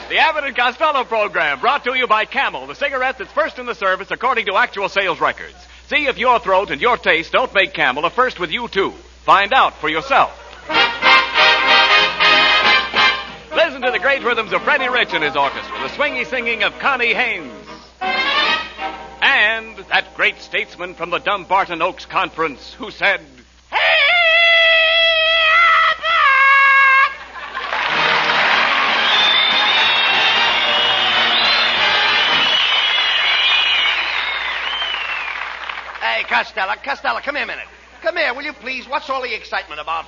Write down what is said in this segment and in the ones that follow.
The Abbott and Costello program, brought to you by Camel, the cigarette that's first in the service according to actual sales records. See if your throat and your taste don't make Camel a first with you, too. Find out for yourself. Listen to the great rhythms of Freddie Rich and his orchestra, the swingy singing of Connie Haynes. And that great statesman from the Dumbarton Oaks Conference who said, Hey, Costello, come here a minute. Come here, will you please? What's all the excitement about?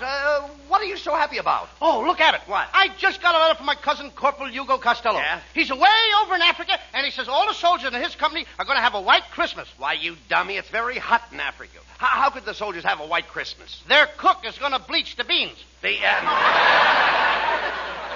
What are you so happy about? Oh, look, Abbott. What? I just got a letter from my cousin, Corporal Hugo Costello. Yeah? He's away over in Africa, and he says all the soldiers in his company are going to have a white Christmas. Why, you dummy, it's very hot in Africa. How could the soldiers have a white Christmas? Their cook is going to bleach the beans.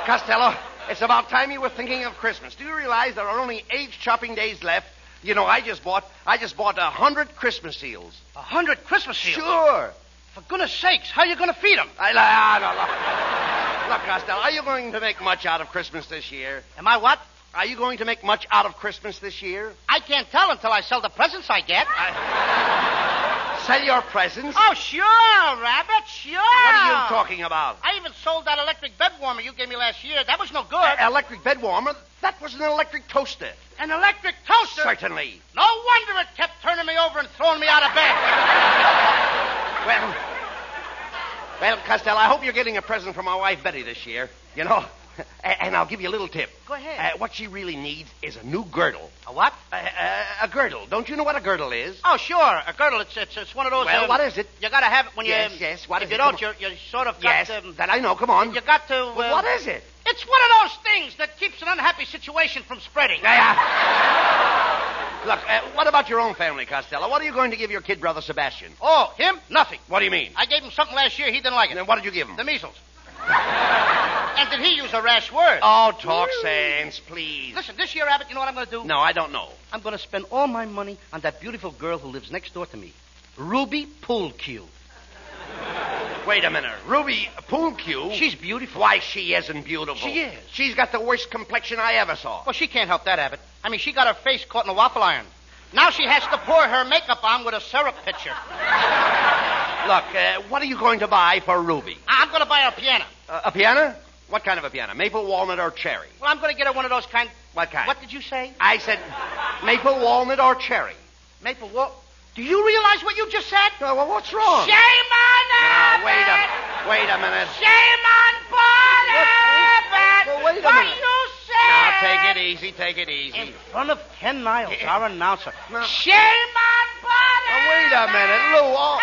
Costello, it's about time you were thinking of Christmas. Do you realize there are only 8 shopping days left? You know, I just bought 100 Christmas seals. 100 Christmas seals? Sure. For goodness sakes, how are you going to feed them? Look, Costello, are you going to make much out of Christmas this year? Am I what? Are you going to make much out of Christmas this year? I can't tell until I sell the presents I get. Sell your presents? Oh, sure, Rabbit, sure. What are you talking about? I even sold that electric bed warmer you gave me last year. That was no good. Electric bed warmer? That was an electric toaster. An electric toaster? Certainly. No wonder it kept turning me over and throwing me out of bed. Well, Costello, I hope you're getting a present from my wife, Betty, this year. You know, and I'll give you a little tip. Go ahead. What she really needs is a new girdle. A what? A girdle. Don't you know what a girdle is? Oh, sure. A girdle. It's one of those... Well, what is it? You got to have it when you... Yes, what is it? If you don't, you sort of got... Yes, that I know. Come on. You got to... Well, what is it? It's one of those things that keeps an unhappy situation from spreading. Look, what about your own family, Costello? What are you going to give your kid brother Sebastian? Oh, him? Nothing. What do you mean? I gave him something last year. He didn't like it. And then what did you give him? The measles. And did he use a rash word? Oh, talk sense, please. Listen, this year, Abbott, you know what I'm going to do? No, I don't know. I'm going to spend all my money on that beautiful girl who lives next door to me. Ruby Poolcue. Wait a minute. Ruby Poolcue? She's beautiful. Why, she isn't beautiful. She is. She's got the worst complexion I ever saw. Well, she can't help that, Abbott. I mean, she got her face caught in a waffle iron. Now she has to pour her makeup on with a syrup pitcher. Look, what are you going to buy for Ruby? I'm going to buy her a piano. A piano? What kind of a piano? Maple, walnut, or cherry? Well, I'm going to get her one of those kind... What kind? What did you say? I said maple, walnut, or cherry. Maple walnut? Do you realize what you just said? Well, what's wrong? Shame on Abbott! Wait a minute. Shame on Paul Abbott! Well, wait a what minute. You said? Now, take it easy. In front of Ken Niles, our announcer. No. Shame on Paul Now, wait a minute, Lou. All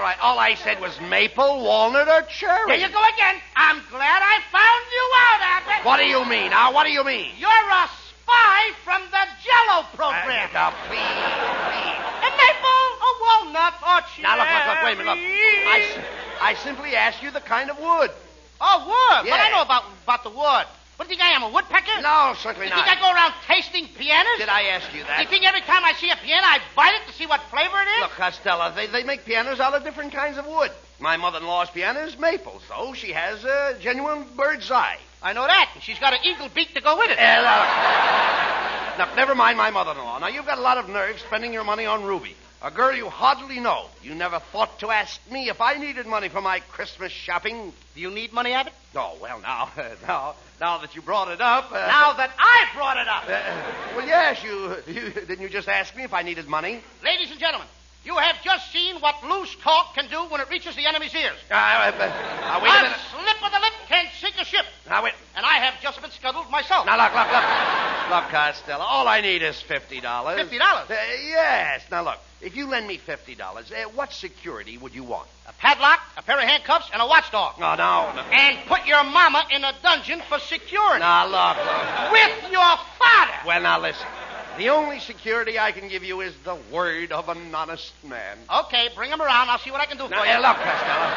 right, all I said was maple, walnut, or cherry. There you go again. I'm glad I found you out, Abbott. What do you mean? Now, what do you mean? You're a spy from the Jell-O program. Now, please. A maple, a walnut, or cherry. Now, look, wait a minute, look. I simply asked you the kind of wood. Oh, wood. Yeah. Well, I know about the wood. What do you think I am, a woodpecker? No, certainly You not. think I go around tasting pianos? Did I ask you that? Do you think every time I see a piano, I bite it to see what flavor it is? Look, Costello, they make pianos out of different kinds of wood. My mother-in-law's piano is maple, so she has a genuine bird's eye. I know that. And she's got an eagle beak to go with it. Look, never mind my mother-in-law. Now, you've got a lot of nerve spending your money on Ruby, a girl you hardly know. You never thought to ask me if I needed money for my Christmas shopping. Do you need money, Abbott? Oh, well, now that you brought it up... now that I brought it up. Well, yes, didn't you just ask me if I needed money? Ladies and gentlemen, you have just seen what loose talk can do when it reaches the enemy's ears. Wait a minute. A slip of the lip can't sink a ship. Now, wait. And I have just been scuttled myself. Now, look. Look, Costello, all I need is $50. $50? Yes. Now, look, if you lend me $50, what security would you want? A padlock, a pair of handcuffs, and a watchdog. Oh, no. And put your mama in a dungeon for security. Now, look. With your father. Well, now, listen. The only security I can give you is the word of an honest man. Okay, bring him around. I'll see what I can do for you. Look, Costello,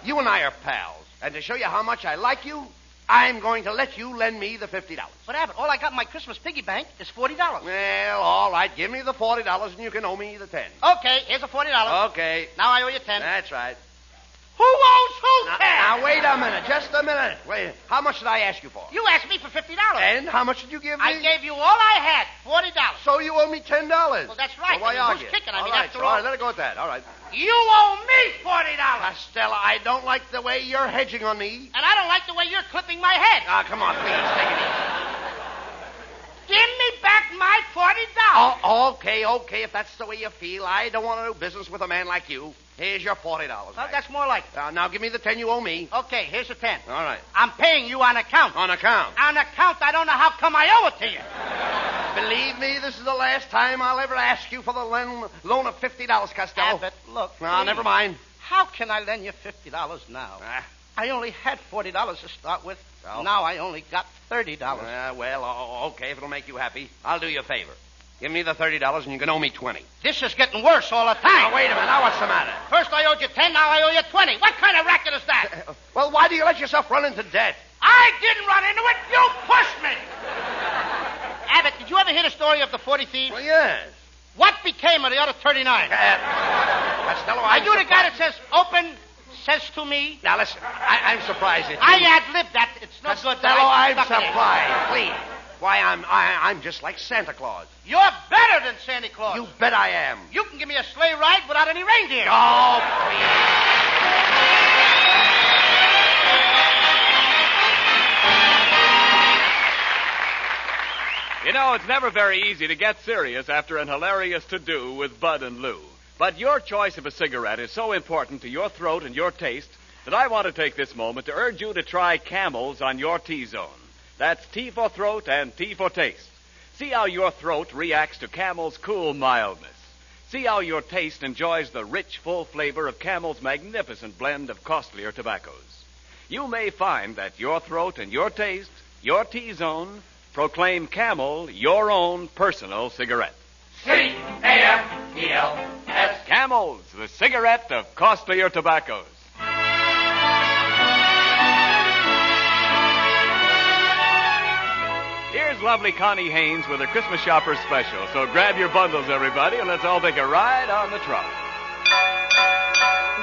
you and I are pals. And to show you how much I like you, I'm going to let you lend me the $50. But, Abbott, all I got in my Christmas piggy bank is $40. Well, all right. Give me the $40 and you can owe me the $10. Okay, here's the $40. Okay. Now I owe you $10. That's right. Who owes who, Ted? Now, wait a minute. Just a minute. Wait. How much did I ask you for? You asked me for $50. And how much did you give me? I gave you all I had, $40. So you owe me $10. Well, that's right. So why I mean, argue? who's kicking? I All mean, right, after so, all... all right, let it go at that. All right. You owe me $40. Costello, I don't like the way you're hedging on me. And I don't like the way you're clipping my head. Ah, come on, please, take it easy. Give me back my $40. Oh, okay, if that's the way you feel. I don't want to do business with a man like you. Here's your $40. Well, back. that's more like it. Now give me the 10 you owe me. Okay, here's the 10. All right. I'm paying you on account. On account. On account, I don't know how come I owe it to you. Believe me, this is the last time I'll ever ask you for the loan of $50, Costello. Abbott, look. No, please. never mind. How can I lend you $50 now? I only had $40 to start with. Well. Now I only got $30. Okay, if it'll make you happy, I'll do you a favor. Give me the $30 and you can owe me 20. This is getting worse all the time. Now, wait a minute. Now, what's the matter? First I owed you 10, now I owe you 20. What kind of racket is that? Well, why do you let yourself run into debt? I didn't run into it. You pushed me. Abbott, did you ever hear the story of the 40 thieves? Well, yes. What became of the other 39? Costello, Are you the guy that says open, says to me? Now, listen, I'm surprised at you. I ad-libbed that. It's no good. Costello, I'm stuck in it. surprised. Please. Why, I'm just like Santa Claus. You're better than Santa Claus. You bet I am. You can give me a sleigh ride without any reindeer. Oh, please. You know, it's never very easy to get serious after an hilarious to-do with Bud and Lou. But your choice of a cigarette is so important to your throat and your taste that I want to take this moment to urge you to try Camels on your T-zone. That's T for throat and T for taste. See how your throat reacts to Camel's cool mildness. See how your taste enjoys the rich, full flavor of Camel's magnificent blend of costlier tobaccos. You may find that your throat and your taste, your T-zone, proclaim Camel your own personal cigarette. C-A-M-E-L-S. Camels, the cigarette of costlier tobaccos. Here's lovely Connie Haynes with her Christmas Shopper Special. So grab your bundles, everybody, and let's all take a ride on the trolley.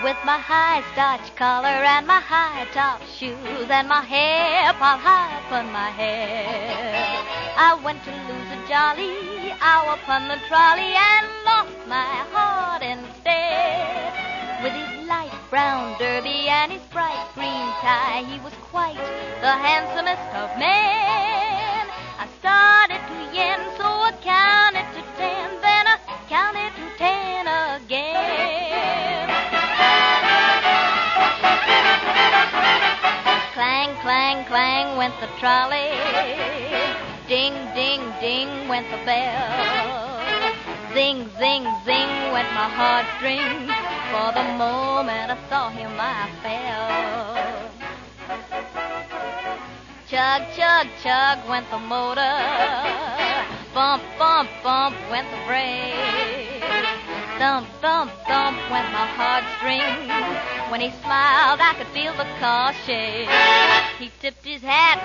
With my high starch collar and my high top shoes and my hair piled high upon my head, I went to lose a jolly hour upon the trolley and lost my heart instead. With his light brown derby and his bright green tie, he was quite the handsomest of men. I started to yen, so I counted to 10, then I counted to 10 again. Clang, clang, clang went the trolley. Ding, ding, ding went the bell. Zing, zing, zing went my heartstrings. For the moment I saw him, I fell. Chug, chug, chug went the motor. Bump, bump, bump went the brake. Thump, thump, thump went my heartstrings. When he smiled, I could feel the car shake. He tipped his hat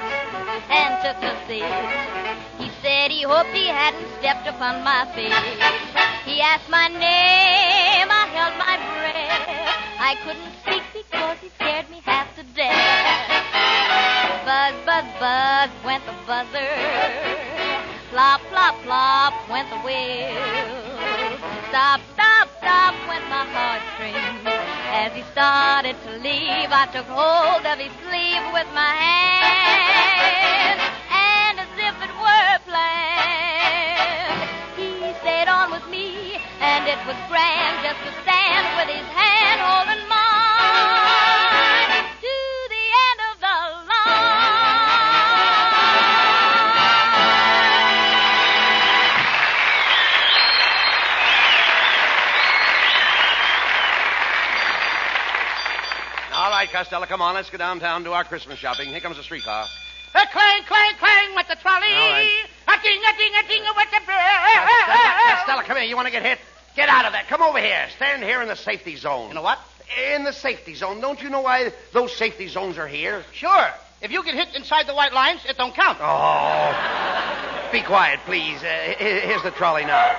and took a seat. He said he hoped he hadn't stepped upon my feet. He asked my name, I held my breath. I couldn't speak because he scared me half to death. Buzz, buzz, buzz went the buzzer. Plop, plop, plop went the wheel. Stop, stop, stop went my heartstrings. As he started to leave, I took hold of his sleeve with my hand. And as if it were planned, he stayed on with me. And it was grand just to stand with his hand holding mine to the end of the line. All right, Costello, come on. Let's go downtown and do our Christmas shopping. Here comes the streetcar. Clang, clang, clang went the trolley. All right. A ding, went the Costello, come here. You want to get hit? Get out of there. Come over here. Stand here in the safety zone. You know what? In the safety zone. Don't you know why those safety zones are here? Sure. If you get hit inside the white lines, it don't count. Oh. Be quiet, please. Here's the trolley now.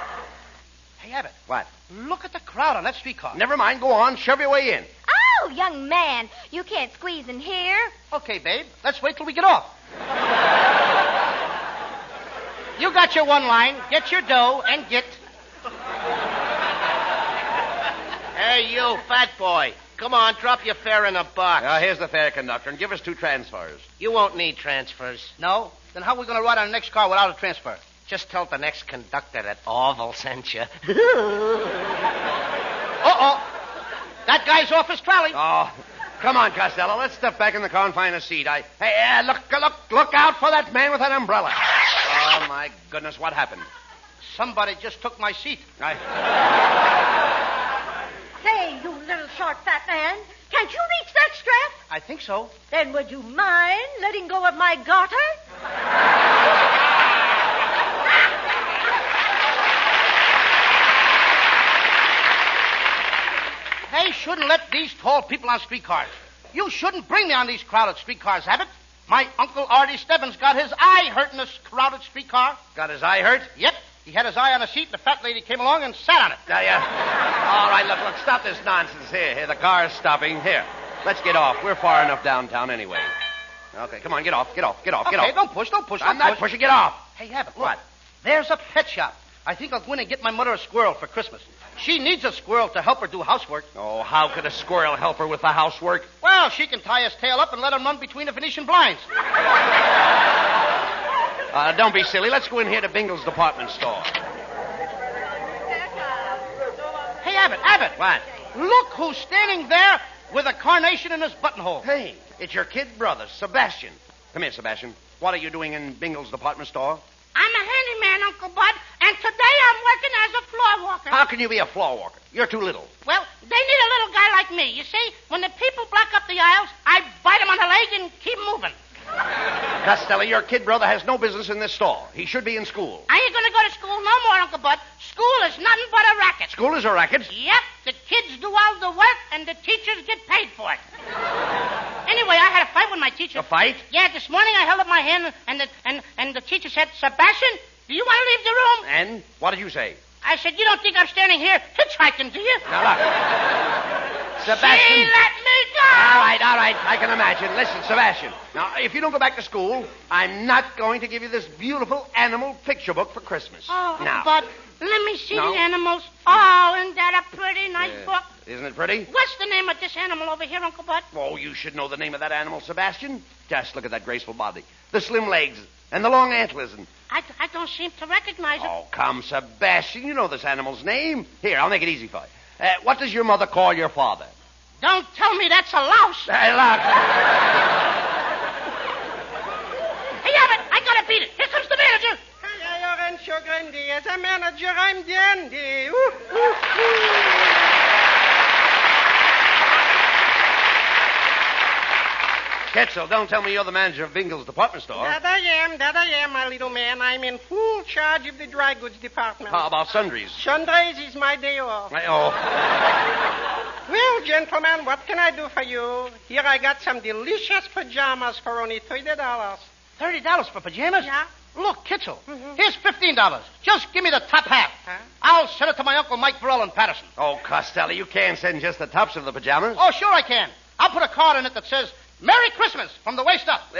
Hey, Abbott. What? Look at the crowd on that streetcar. Never mind. Go on. Shove your way in. Ah! Oh, young man, you can't squeeze in here. Okay, babe. Let's wait till we get off. You got your one line. Get your dough and get... Hey, you, fat boy. Come on, drop your fare in a box. Here's the fare, conductor, and give us 2 transfers. You won't need transfers. No? Then how are we going to ride on the next car without a transfer? Just tell the next conductor that Orville sent you. Uh-oh. That guy's off his trolley. Oh, come on, Costello. Let's step back in the car and find a seat. Hey, look out for that man with that umbrella. Oh, my goodness, what happened? Somebody just took my seat. Say, you little short fat man, can't you reach that strap? I think so. Then would you mind letting go of my garter? They shouldn't let these tall people on streetcars. You shouldn't bring me on these crowded streetcars, Abbott. My Uncle Artie Stebbins got his eye hurt in this crowded streetcar. Got his eye hurt? Yep. He had his eye on a seat, and the fat lady came along and sat on it. All right, look, stop this nonsense. Here, the car's stopping. Here, let's get off. We're far enough downtown anyway. Okay, come on, get off. Okay, don't push. I'm not pushing, get off. Hey, Abbott, look. What? There's a pet shop. I think I'll go in and get my mother a squirrel for Christmas. She needs a squirrel to help her do housework. Oh, how could a squirrel help her with the housework? Well, she can tie his tail up and let him run between the Venetian blinds. Don't be silly. Let's go in here to Bingle's department store. Hey, Abbott. What? Look who's standing there with a carnation in his buttonhole. Hey, it's your kid brother, Sebastian. Come here, Sebastian. What are you doing in Bingle's department store? I'm a handyman, Uncle Bud, and today I'm working as a floor walker. How can you be a floor walker? You're too little. Well, they need a little guy like me. You see, when the people block up the aisles, I bite them on the leg and keep moving. Costello, your kid brother has no business in this store. He should be in school. I ain't going to go to school no more, Uncle Bud. School is nothing but a racket. School is a racket? Yep, the kids do all the work, and the teachers get paid for it. Anyway, I had a fight with my teacher. A fight? Yeah, this morning I held up my hand, and the teacher said, Sebastian, do you want to leave the room? And what did you say? I said, you don't think I'm standing here hitchhiking, do you? Now, look. Sebastian. She let me go! All right. I can imagine. Listen, Sebastian. Now, if you don't go back to school, I'm not going to give you this beautiful animal picture book for Christmas. Oh, now. but let me see No. the animals. Oh, isn't that a pretty nice book? Isn't it pretty? What's the name of this animal over here, Uncle Bud? Oh, you should know the name of that animal, Sebastian. Just look at that graceful body, the slim legs, and the long antlers. And... I don't seem to recognize it. Oh, come, Sebastian. You know this animal's name. Here, I'll make it easy for you. What does your mother call your father? Don't tell me that's a louse. Hey, look. Hey, Abbott, I gotta beat it. Here comes the manager. Rancho Grande. As a manager, I'm dandy. Ketzel, don't tell me you're the manager of Bingle's department store. That I am, my little man. I'm in full charge of the dry goods department. How about sundries? Sundays is my day off. Oh. Well, gentlemen, what can I do for you? Here I got some delicious pajamas for only $30. $30 for pajamas? Yeah. Look, Kitzel, here's $15. Just give me the top half. Huh? I'll send it to my Uncle Mike Burrell in Patterson. Oh, Costello, you can't send just the tops of the pajamas. Oh, sure I can. I'll put a card in it that says, Merry Christmas from the waist up.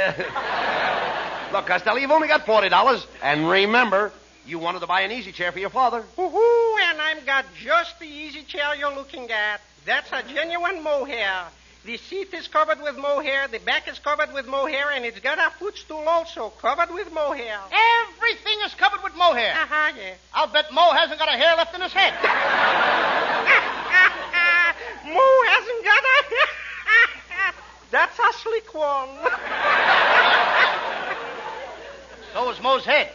Look, Costello, you've only got $40. And remember, you wanted to buy an easy chair for your father. Woohoo, and I've got just the easy chair you're looking at. That's a genuine mohair. The seat is covered with mohair, the back is covered with mohair, and it's got a footstool also covered with mohair. Everything is covered with mohair. Yeah. I'll bet Mo hasn't got a hair left in his head. Mo hasn't got a... That's a slick one. So is Mo's head.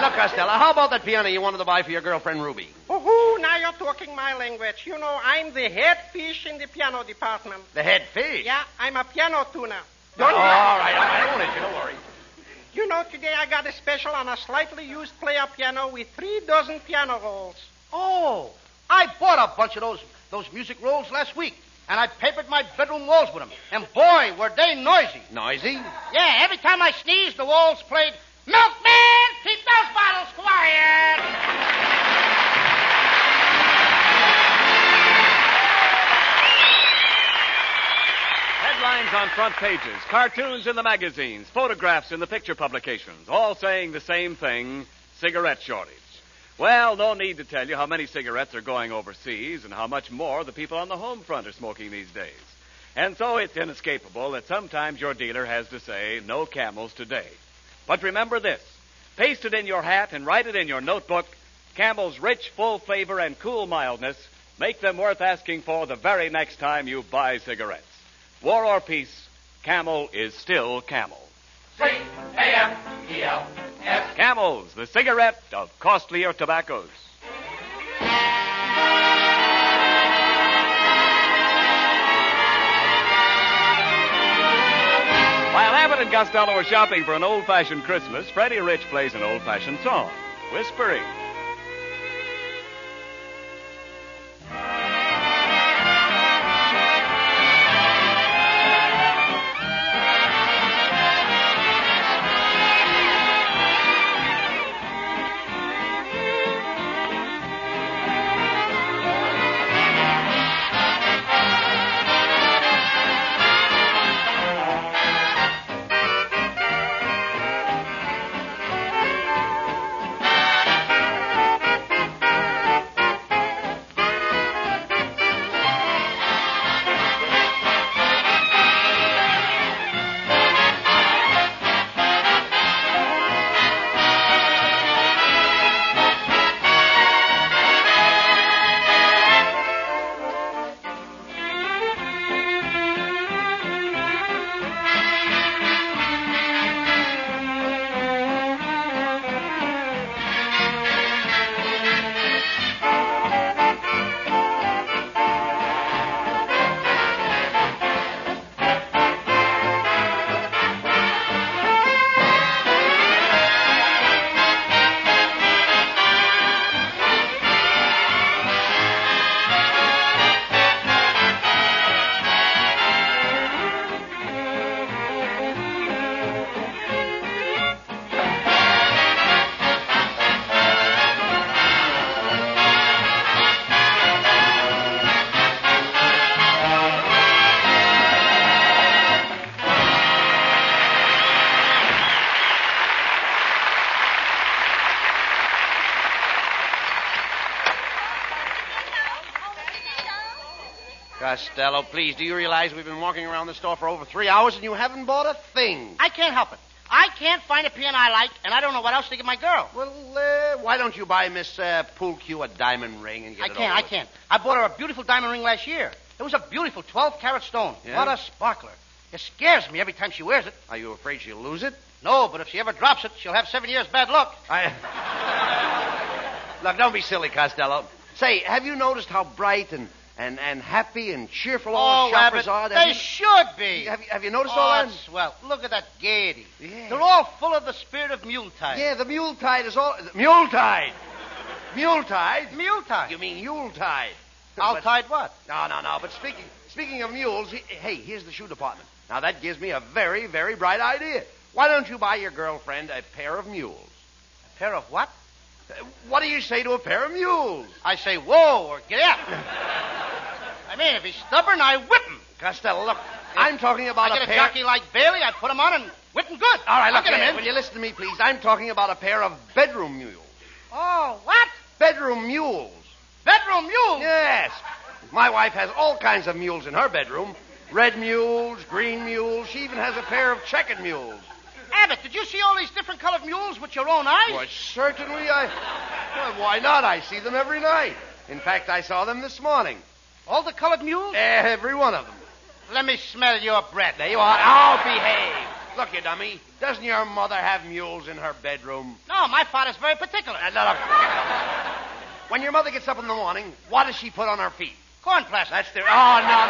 Look, Costello, how about that piano you wanted to buy for your girlfriend, Ruby? Woohoo, now you're talking my language. You know, I'm the head fish in the piano department. The head fish? Yeah, I'm a piano tuner. All right, I own it, don't worry. You know, today I got a special on a slightly used player piano with 3 dozen piano rolls. Oh, I bought a bunch of those music rolls last week. And I papered my bedroom walls with them. And boy, were they noisy. Noisy? Yeah, every time I sneezed, the walls played, Milkman, keep those bottles quiet. on front pages, cartoons in the magazines, photographs in the picture publications, all saying the same thing, cigarette shortage. Well, no need to tell you how many cigarettes are going overseas and how much more the people on the home front are smoking these days. And so it's inescapable that sometimes your dealer has to say, no Camels today. But remember this, paste it in your hat and write it in your notebook, Camel's rich, full flavor and cool mildness make them worth asking for the very next time you buy cigarettes. War or peace, Camel is still Camel. C-A-M-E-L-S. Camels, the cigarette of costlier tobaccos. While Abbott and Costello are shopping for an old-fashioned Christmas, Freddie Rich plays an old-fashioned song, Whispering. Costello, please, do you realize we've been walking around the store for over 3 hours and you haven't bought a thing? I can't help it. I can't find a piano I like, and I don't know what else to give my girl. Well, why don't you buy Miss Poolcue a diamond ring and get it over I with? can't. I bought her a beautiful diamond ring last year. It was a beautiful 12-carat stone. Yeah? What a sparkler. It scares me every time she wears it. Are you afraid she'll lose it? No, but if she ever drops it, she'll have 7 years bad luck. Look, don't be silly, Costello. Say, have you noticed how bright and happy and cheerful all the shoppers are? They should be. Have you noticed all that? Swell. Look at that gaiety. Yeah. They're all full of the spirit of Yuletide. Yeah, the Yuletide is all... Yuletide! Yuletide? Yuletide. You mean Yuletide. Yuletide what? No. But speaking of mules, hey, here's the shoe department. Now, that gives me a very, very bright idea. Why don't you buy your girlfriend a pair of mules? A pair of what? What do you say to a pair of mules? I say, whoa, or get out. I mean, if he's stubborn, I whip him. Costello, look, I'm talking about I get a jockey like Bailey, I put him on and whip him good. All right, look, get him in. Will you listen to me, please? I'm talking about a pair of bedroom mules. Oh, what? Bedroom mules. Bedroom mules? Yes. My wife has all kinds of mules in her bedroom. Red mules, green mules. She even has a pair of checkered mules. Abbott, did you see all these different colored mules with your own eyes? Why, certainly Well, why not? I see them every night. In fact, I saw them this morning. All the colored mules? Every one of them. Let me smell your breath. There you are. Oh, behave. Look, you dummy. Doesn't your mother have mules in her bedroom? No, my father's very particular. Look. When your mother gets up in the morning, what does she put on her feet? Corn plaster. That's their... Oh, no.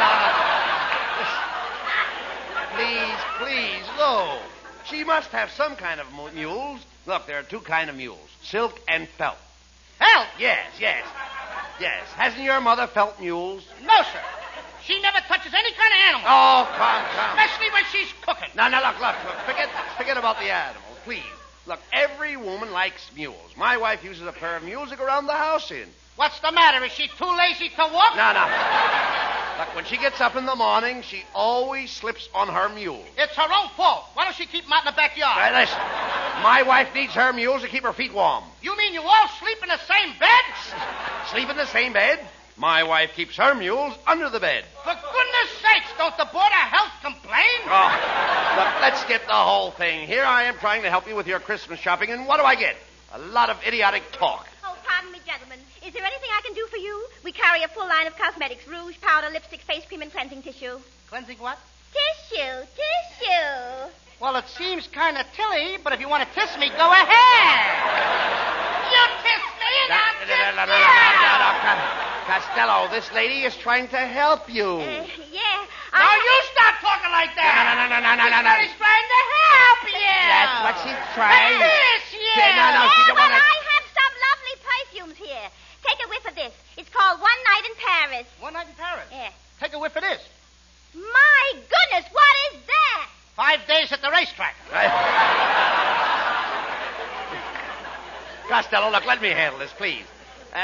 Please, look. She must have some kind of mules. Look, there are two kinds of mules, silk and felt. Felt? Yes. Hasn't your mother felt mules? No, sir. She never touches any kind of animal. Oh, come. Especially when she's cooking. No, look. Forget about the animals, please. Look, every woman likes mules. My wife uses a pair of mules to go around the house in. What's the matter? Is she too lazy to walk? No. Look, when she gets up in the morning, she always slips on her mule. It's her own fault. Why don't she keep them out in the backyard? Right, listen. My wife needs her mules to keep her feet warm. You mean you all sleep in the same bed? Sleep in the same bed? My wife keeps her mules under the bed. For goodness sakes, don't the Board of Health complain? Oh, look, let's skip the whole thing. Here I am trying to help you with your Christmas shopping, and what do I get? A lot of idiotic talk. Oh, pardon me, gentlemen. Is there anything I can do for you? We carry a full line of cosmetics, rouge, powder, lipstick, face cream, and cleansing tissue. Cleansing what? Tissue. Well, it seems kind of tilly, but if you want to kiss me, go ahead. You kiss me and I'll kiss you. Costello, this lady is trying to help you. Yeah. Now you stop talking like that. No. She's trying to help you. That's what she's trying. Kiss you. No, she don't want to... I have some lovely perfumes here. Take a whiff of this. It's called One Night in Paris. One night in Paris? Yeah. Take a whiff of this. My goodness, what is that? 5 days at the racetrack. Costello, look, let me handle this, please.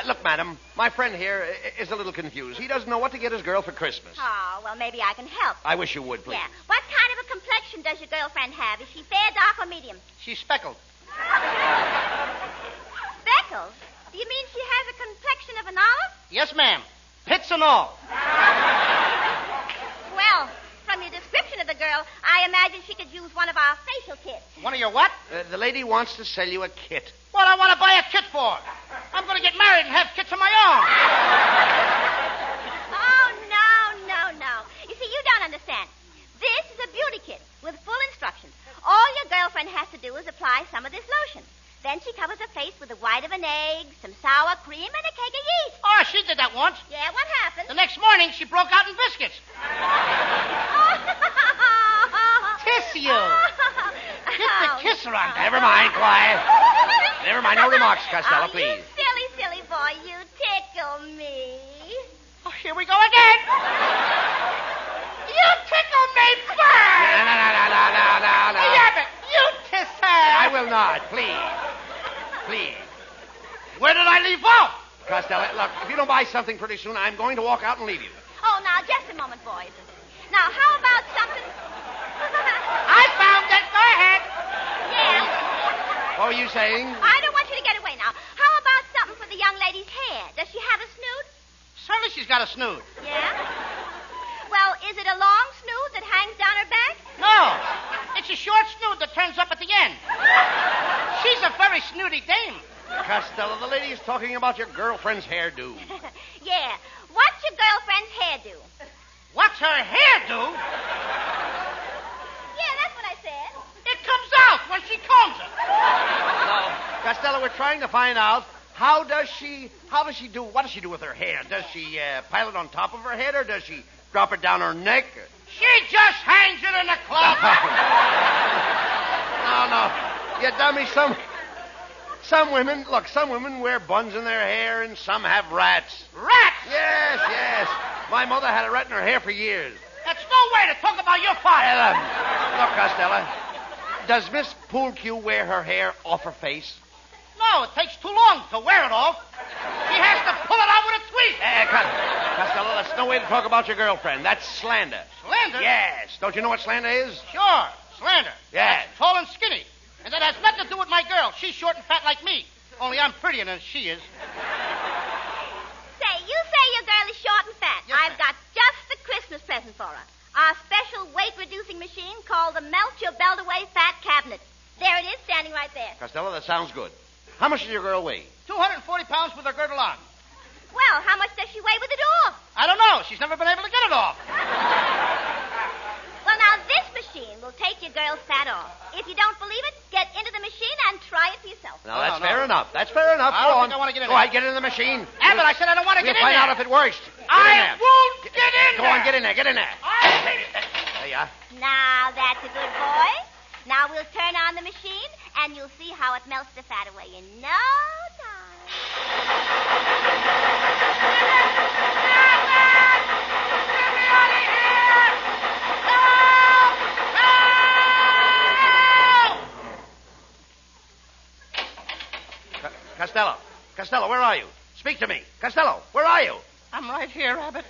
Look, madam, my friend here is a little confused. He doesn't know what to get his girl for Christmas. Oh, well, maybe I can help. I wish you would, please. Yeah. What kind of a complexion does your girlfriend have? Is she fair, dark, or medium? She's speckled. Speckled? Do you mean she has a complexion of an olive? Yes, ma'am. Pits and all. Well, from your description of the girl, I imagine she could use one of our facial kits. One of your what? The lady wants to sell you a kit. What I want to buy a kit for? I'm going to get married and have kits of my own. Oh, no. You see, you don't understand. This is a beauty kit with full instructions. All your girlfriend has to do is apply some of this lotion. Then she covers her face with the white of an egg, some sour cream, and a keg of yeast. Oh, she did that once. Yeah, what happened? The next morning, she broke out in biscuits. Kiss you. Get the kisser on that. Never mind, quiet. Never mind, no remarks, Costello, Oh, please. you silly boy, you tickle me. Oh, here we go again. You tickle me first. No. Hey, Abbott, you kiss her. I will not, please. Please. Where did I leave off? Costello, look, if you don't buy something pretty soon, I'm going to walk out and leave you. Oh, now, just a moment, boys. Now, how about something... I found it. Go ahead. Yeah. What were you saying? I don't want you to get away now. How about something for the young lady's hair? Does she have a snood? Certainly she's got a snood. Yeah? Well, is it a long snood that hangs down her back? No. It's a short snood that turns up at the end. She's a very snooty dame. Costello, the lady is talking about your girlfriend's hairdo. Yeah. What's your girlfriend's hairdo? What's her hairdo? Yeah, that's what I said. It comes out when she combs it. No, Costello, we're trying to find out what does she do with her hair? Does she pile it on top of her head, or does she drop it down her neck? She just hangs it in the closet. No. You dummy, some women wear buns in their hair, and some have rats. Rats? Yes. My mother had a rat in her hair for years. That's no way to talk about your father. Look, Costello, does Miss Poolcue wear her hair off her face? No, it takes too long to wear it off. She has to pull it out with a tweet. Costello, that's no way to talk about your girlfriend. That's slander. Slander? Yes. Don't you know what slander is? Sure, slander. Yes. That's tall and skinny. And that has nothing to do with my girl. She's short and fat like me. Only I'm prettier than she is. You say your girl is short and fat. Yes, I've got just the Christmas present for her. Our special weight-reducing machine called the Melt Your Belt Away Fat Cabinet. There it is, standing right there. Costello, that sounds good. How much does your girl weigh? 240 pounds with her girdle on. Well, how much does she weigh with it off? I don't know. She's never been able to get it off. Well, now, this machine will take your girl's fat off. If you don't believe it, get into the machine and try it for yourself. Now, that's fair enough. That's fair enough. I don't think I want to get in Go there. ahead, get in the machine. Abbott, I said I don't want to We'll get in find there. out if it works. I won't get in Go there. on, get in there. Get in there. There you are. Now, that's a good boy. Now we'll turn on the machine, and you'll see how it melts the fat away in no time. Costello, where are you? Speak to me. Costello, where are you? I'm right here, Abbott.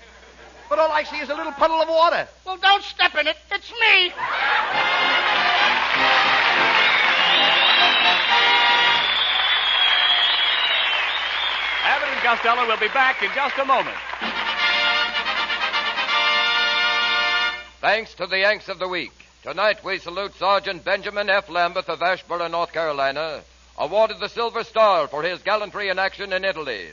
But all I see is a little puddle of water. Well, don't step in it. It's me. Abbott and Costello will be back in just a moment. Thanks to the Yanks of the Week. Tonight we salute Sergeant Benjamin F. Lambeth of Ashboro, North Carolina, awarded the Silver Star for his gallantry in action in Italy.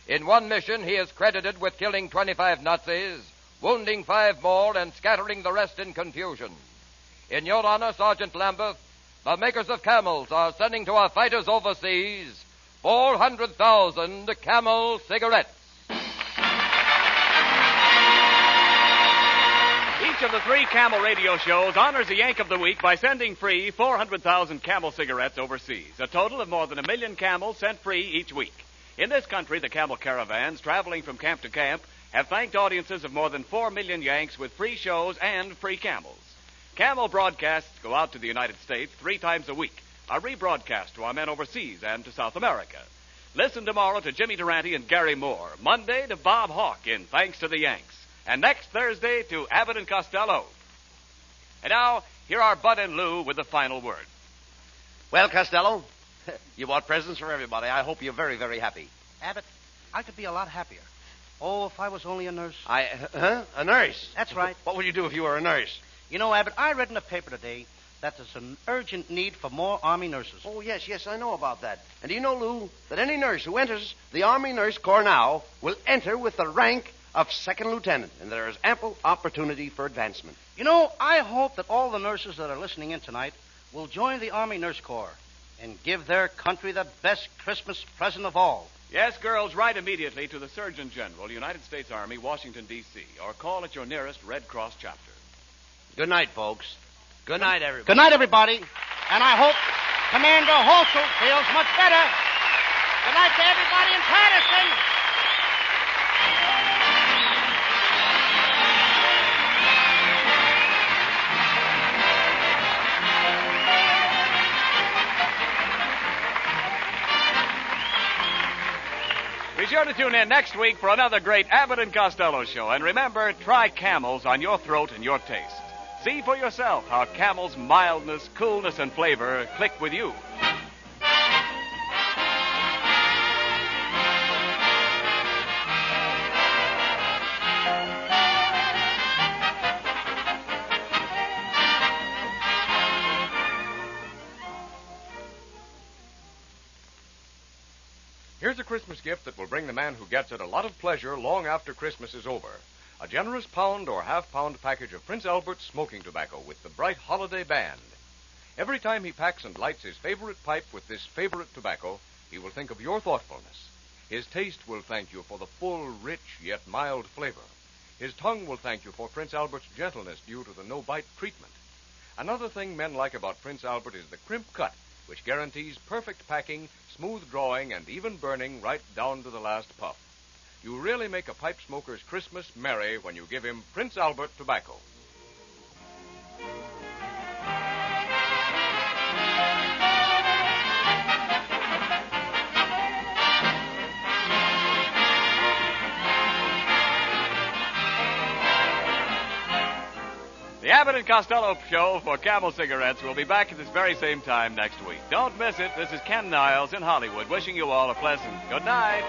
In one mission, he is credited with killing 25 Nazis, wounding 5 more, and scattering the rest in confusion. In your honor, Sergeant Lambeth, the makers of camels are sending to our fighters overseas 400,000 Camel cigarettes. Each of the 3 Camel radio shows honors the Yank of the Week by sending free 400,000 Camel cigarettes overseas. A total of more than 1 million camels sent free each week. In this country, the Camel caravans traveling from camp to camp have thanked audiences of more than 4 million Yanks with free shows and free camels. Camel broadcasts go out to the United States 3 times a week, are rebroadcast to our men overseas and to South America. Listen tomorrow to Jimmy Durante and Gary Moore, Monday to Bob Hawke in Thanks to the Yanks, and next Thursday to Abbott and Costello. And now, here are Bud and Lou with the final word. Well, Costello, you bought presents for everybody. I hope you're very, very happy. Abbott, I could be a lot happier. Oh, if I was only a nurse. A nurse? That's right. What would you do if you were a nurse? You know, Abbott, I read in the paper today that there's an urgent need for more Army nurses. Oh, yes, I know about that. And do you know, Lou, that any nurse who enters the Army Nurse Corps now will enter with the rank of second lieutenant, and there is ample opportunity for advancement. You know, I hope that all the nurses that are listening in tonight will join the Army Nurse Corps and give their country the best Christmas present of all. Yes, girls, write immediately to the Surgeon General, United States Army, Washington, D.C., or call at your nearest Red Cross chapter. Good night, folks. Good night, everybody. Good night, everybody. And I hope Commander Holsel feels much better. Good night to everybody in Patterson. Be sure to tune in next week for another great Abbott and Costello show. And remember, try Camels on your throat and your taste. See for yourself how Camel's mildness, coolness, and flavor click with you. Here's a Christmas gift that will bring the man who gets it a lot of pleasure long after Christmas is over. A generous pound or half-pound package of Prince Albert's smoking tobacco with the bright holiday band. Every time he packs and lights his favorite pipe with this favorite tobacco, he will think of your thoughtfulness. His taste will thank you for the full, rich, yet mild flavor. His tongue will thank you for Prince Albert's gentleness due to the no-bite treatment. Another thing men like about Prince Albert is the crimp cut, which guarantees perfect packing, smooth drawing, and even burning right down to the last puff. You really make a pipe smoker's Christmas merry when you give him Prince Albert tobacco. The Abbott and Costello show for Camel cigarettes will be back at this very same time next week. Don't miss it. This is Ken Niles in Hollywood wishing you all a pleasant good night.